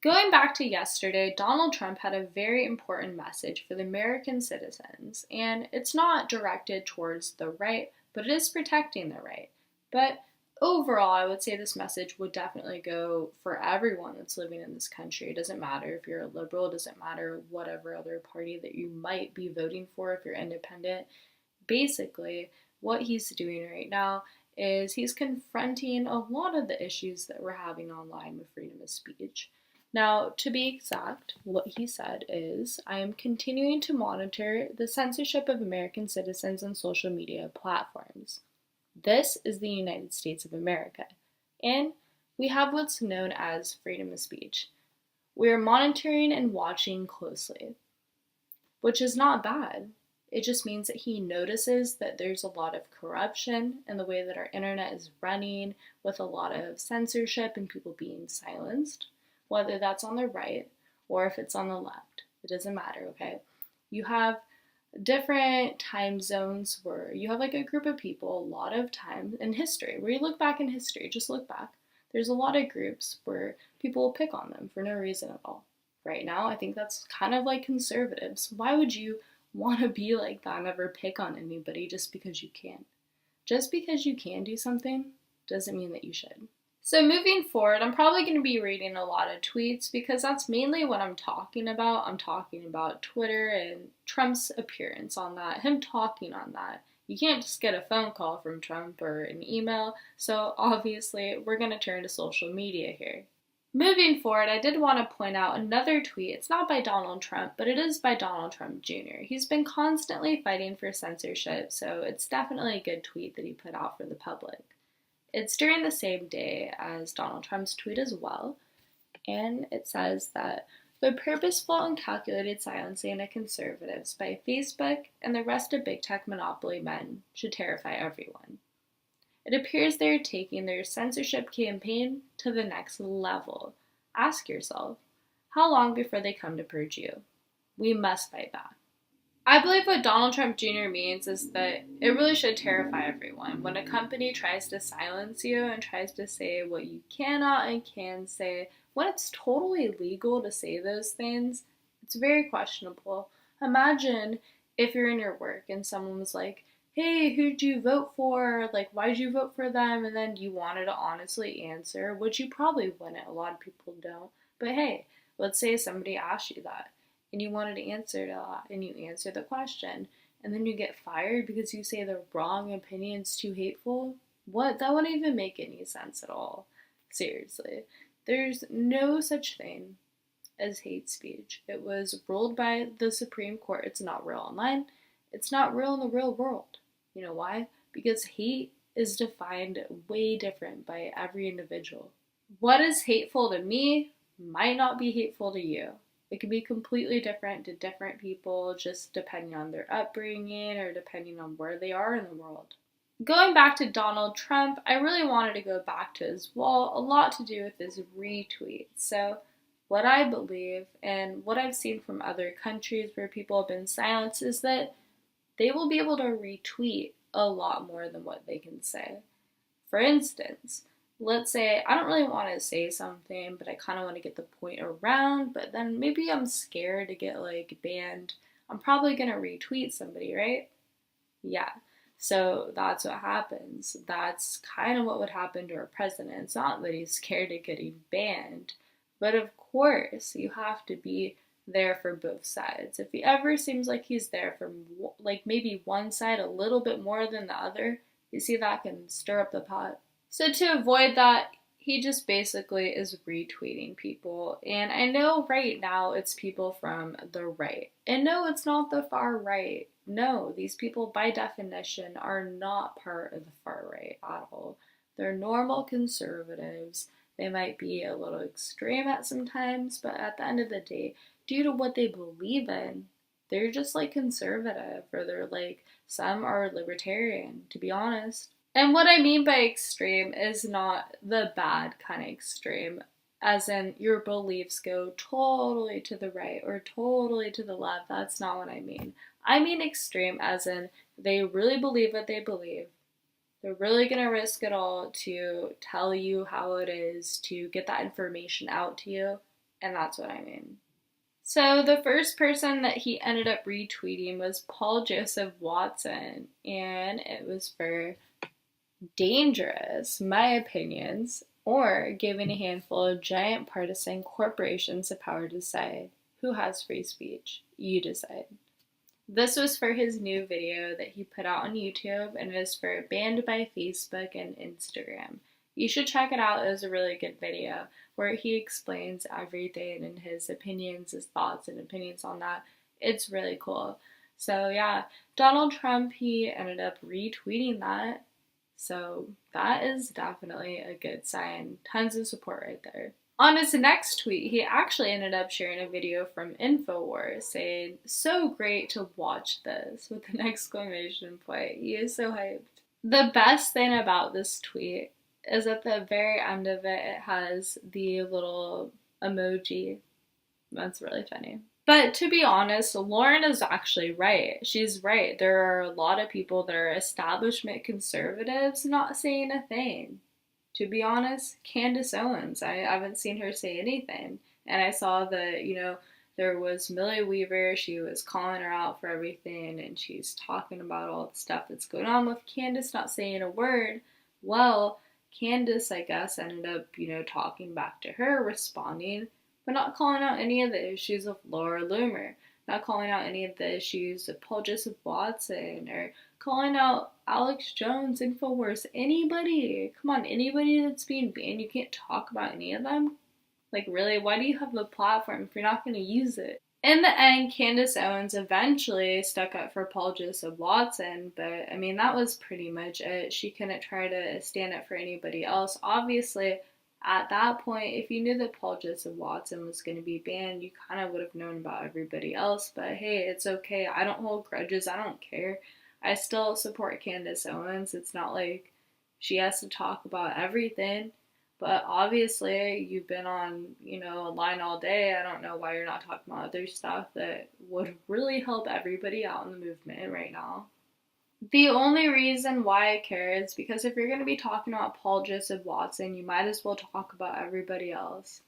Going back to yesterday, Donald Trump had a very important message for the American citizens, and it's not directed towards the right, but it is protecting the right. But overall, I would say this message would definitely go for everyone that's living in this country. It doesn't matter if you're a liberal, it doesn't matter whatever other party that you might be voting for if you're independent. Basically, what he's doing right now is he's confronting a lot of the issues that we're having online with freedom of speech. Now, to be exact, what he said is, I am continuing to monitor the censorship of American citizens on social media platforms. This is the United States of America, and we have what's known as freedom of speech. We are monitoring and watching closely, which is not bad. It just means that he notices that there's a lot of corruption in the way that our internet is running, with a lot of censorship and people being silenced, whether that's on the right or if it's on the left. It doesn't matter, okay? You have different time zones where you have like a group of people, a lot of time in history, where you look back in history, just look back. There's a lot of groups where people will pick on them for no reason at all. Right now, I think that's kind of like conservatives. Why would you want to be like that and never pick on anybody just because you can? Just because you can do something doesn't mean that you should. So moving forward, I'm probably going to be reading a lot of tweets because that's mainly what I'm talking about. I'm talking about Twitter and Trump's appearance on that, him talking on that. You can't just get a phone call from Trump or an email, so obviously we're going to turn to social media here. Moving forward, I did want to point out another tweet. It's not by Donald Trump, but it is by Donald Trump Jr. He's been constantly fighting for censorship, so it's definitely a good tweet that he put out for the public. It's during the same day as Donald Trump's tweet as well, and it says that the purposeful and calculated silencing of conservatives by Facebook and the rest of big tech monopoly men should terrify everyone. It appears they are taking their censorship campaign to the next level. Ask yourself, how long before they come to purge you? We must fight back. I believe what Donald Trump Jr. means is that it really should terrify everyone. When a company tries to silence you and tries to say what you cannot and can say, when it's totally legal to say those things, it's very questionable. Imagine if you're in your work and someone was like, hey, who'd you vote for? Like, why'd you vote for them? And then you wanted to honestly answer, which you probably wouldn't. A lot of people don't. But hey, let's say somebody asked you that, and you wanted to answer that, and you answer the question, and then you get fired because you say the wrong opinion's too hateful. What? That wouldn't even make any sense at all. Seriously. There's no such thing as hate speech. It was ruled by the Supreme Court. It's not real online. It's not real in the real world. You know why? Because hate is defined way different by every individual. What is hateful to me might not be hateful to you. It can be completely different to different people, just depending on their upbringing or depending on where they are in the world. Going back to Donald Trump, I really wanted to go back to his wall, a lot to do with his retweets. So what I believe and what I've seen from other countries where people have been silenced is that they will be able to retweet a lot more than what they can say. For instance, let's say I don't really want to say something, but I kind of want to get the point around, but then maybe I'm scared to get like banned. I'm probably going to retweet somebody, right? Yeah. So that's what happens. That's kind of what would happen to our president. It's not that he's scared of getting banned, but of course you have to be there for both sides. If he ever seems like he's there for like maybe one side a little bit more than the other, you see that can stir up the pot. So to avoid that, he just basically is retweeting people. And I know right now it's people from the right. And no, it's not the far right. No, these people by definition are not part of the far right at all. They're normal conservatives. They might be a little extreme at some times, but at the end of the day, due to what they believe in, they're just like conservative, or they're like, some are libertarian, to be honest. And what I mean by extreme is not the bad kind of extreme, as in your beliefs go totally to the right or totally to the left. That's not what I mean. I mean extreme as in they really believe what they believe. They're really going to risk it all to tell you how it is, to get that information out to you, And that's what I mean. So the first person that he ended up retweeting was Paul Joseph Watson, and it was for dangerous, my opinions, or giving a handful of giant partisan corporations the power to decide who has free speech. You decide. This was for his new video that he put out on YouTube, and it is for banned by Facebook and Instagram. You should check it out. It was a really good video where he explains everything and his opinions, his thoughts and opinions on that. It's really cool. So yeah, Donald Trump, he ended up retweeting that. So that is definitely a good sign. Tons of support right there. On his next tweet, he actually ended up sharing a video from InfoWars saying, "So great to watch this," with an exclamation point. He is so hyped. The best thing about this tweet is at the very end of it, it has the little emoji. That's really funny. But to be honest, Lauren is actually right. She's right. There are a lot of people that are establishment conservatives not saying a thing. To be honest, Candace Owens, I haven't seen her say anything. And I saw that, there was Millie Weaver. She was calling her out for everything, and she's talking about all the stuff that's going on with Candace not saying a word. Well, Candace, I guess, ended up, talking back to her, responding, but not calling out any of the issues of Laura Loomer, not calling out any of the issues of Paul Joseph Watson, or calling out Alex Jones, InfoWars, anybody. Come on, anybody that's being banned, you can't talk about any of them? Like, really, why do you have a platform if you're not going to use it? In the end, Candace Owens eventually stuck up for Paul Joseph Watson, but I mean, that was pretty much it. She couldn't try to stand up for anybody else. Obviously, at that point, if you knew that Paul Joseph Watson was going to be banned, you kind of would have known about everybody else. But hey, it's okay. I don't hold grudges. I don't care. I still support Candace Owens. It's not like she has to talk about everything. But obviously, you've been on, a line all day. I don't know why you're not talking about other stuff that would really help everybody out in the movement right now. The only reason why I care is because if you're going to be talking about Paul Joseph Watson, you might as well talk about everybody else.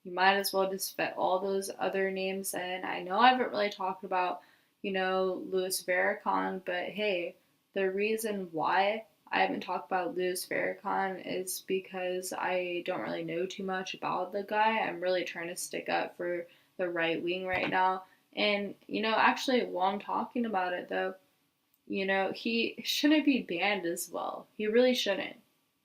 You might as well just fit all those other names in. I know I haven't really talked about, Louis Farrakhan, but hey, the reason why I haven't talked about Louis Farrakhan is because I don't really know too much about the guy. I'm really trying to stick up for the right wing right now. And, actually, while I'm talking about it, though, he shouldn't be banned as well. He really shouldn't.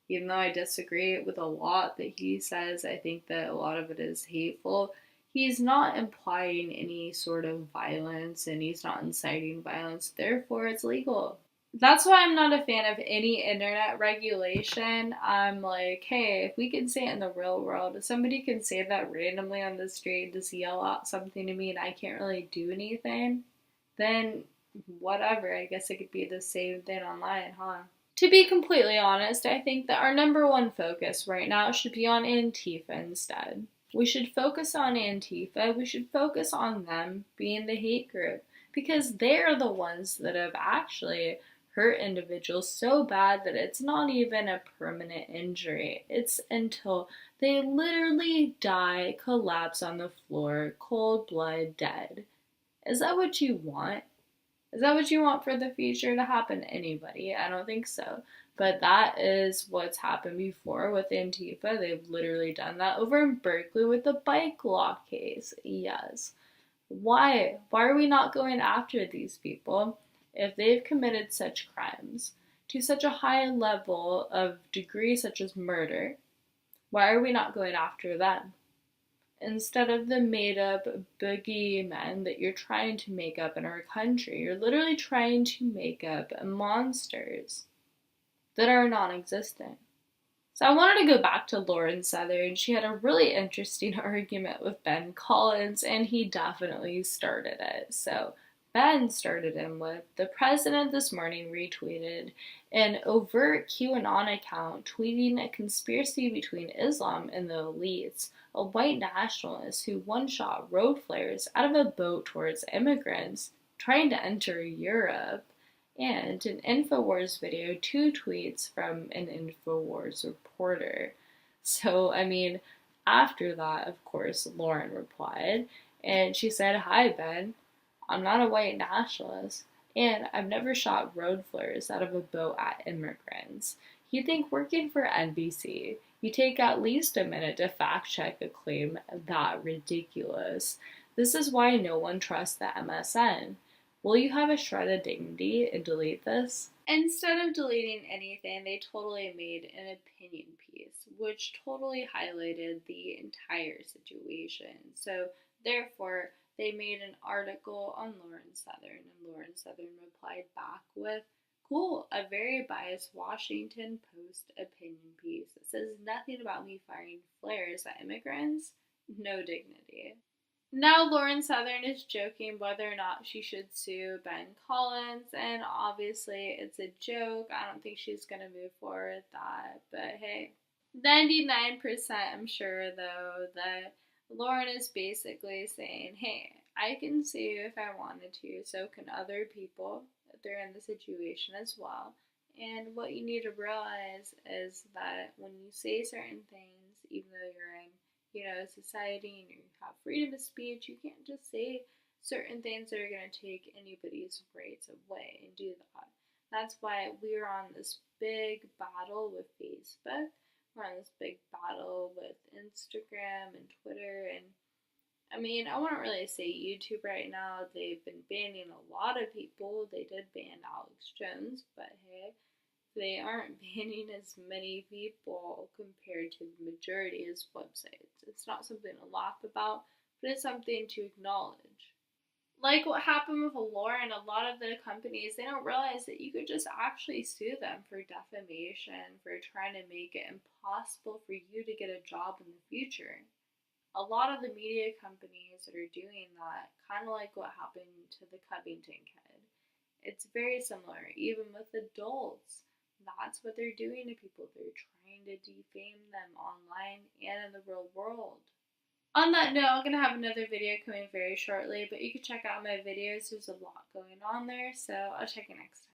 Even though I disagree with a lot that he says, I think that a lot of it is hateful. He's not implying any sort of violence, and he's not inciting violence. Therefore, it's legal. That's why I'm not a fan of any internet regulation. I'm like, hey, if we can say it in the real world, if somebody can say that randomly on the street, just yell out something to me and I can't really do anything, then whatever. I guess it could be the same thing online, huh? To be completely honest, I think that our number one focus right now should be on Antifa instead. We should focus on Antifa. We should focus on them being the hate group, because they're the ones that have actually hurt individuals so bad that it's not even a permanent injury. It's until they literally die, collapse on the floor, cold blood, dead. Is that what you want? Is that what you want for the future to happen to anybody? I don't think so. But that is what's happened before with Antifa. They've literally done that over in Berkeley with the bike law case. Yes. Why? Why are we not going after these people if they've committed such crimes to such a high level of degree such as murder? Why are we not going after them? Instead of the made-up boogeymen that you're trying to make up in our country, you're literally trying to make up monsters that are non-existent. So I wanted to go back to Lauren Southern. She had a really interesting argument with Ben Collins, and he definitely started it. So Ben started him with, "The president this morning retweeted an overt QAnon account tweeting a conspiracy between Islam and the elites, a white nationalist who one-shot road flares out of a boat towards immigrants trying to enter Europe, and an InfoWars video, 2 tweets from an InfoWars reporter." So, I mean, After that, of course, Lauren replied, and she said, "Hi, Ben. I'm not a white nationalist, and I've never shot road flares out of a boat at immigrants. You think working for NBC, you take at least a minute to fact check a claim that ridiculous. This is why no one trusts the MSN. Will you have a shred of dignity and delete this?" Instead of deleting anything, they totally made an opinion piece, which totally highlighted the entire situation. So, therefore, they made an article on Lauren Southern, and Lauren Southern replied back with, "Cool, a very biased Washington Post opinion piece that says nothing about me firing flares at immigrants. No dignity." Now Lauren Southern is joking whether or not she should sue Ben Collins, and obviously it's a joke. I don't think she's gonna move forward with that, but hey. 99% I'm sure though that Lauren is basically saying, hey, I can sue if I wanted to, so can other people if they're in the situation as well. And what you need to realize is that when you say certain things, even though you're in society and you have freedom of speech, you can't just say certain things that are going to take anybody's rights away and do that. That's why we're on this big battle with Facebook. We're on this big battle with Instagram and Twitter. And I mean, I wouldn't really say YouTube right now. They've been banning a lot of people. They did ban Alex Jones, but hey, they aren't banning as many people compared to the majority as websites. It's not something to laugh about, but it's something to acknowledge. Like what happened with Lauren, a lot of the companies, they don't realize that you could just actually sue them for defamation, for trying to make it impossible for you to get a job in the future. A lot of the media companies that are doing that, kind of like what happened to the Covington kid, it's very similar, even with adults. That's what they're doing to people. They're trying to defame them online and in the real world. On that note, I'm going to have another video coming very shortly, but you can check out my videos. There's a lot going on there, so I'll check you next time.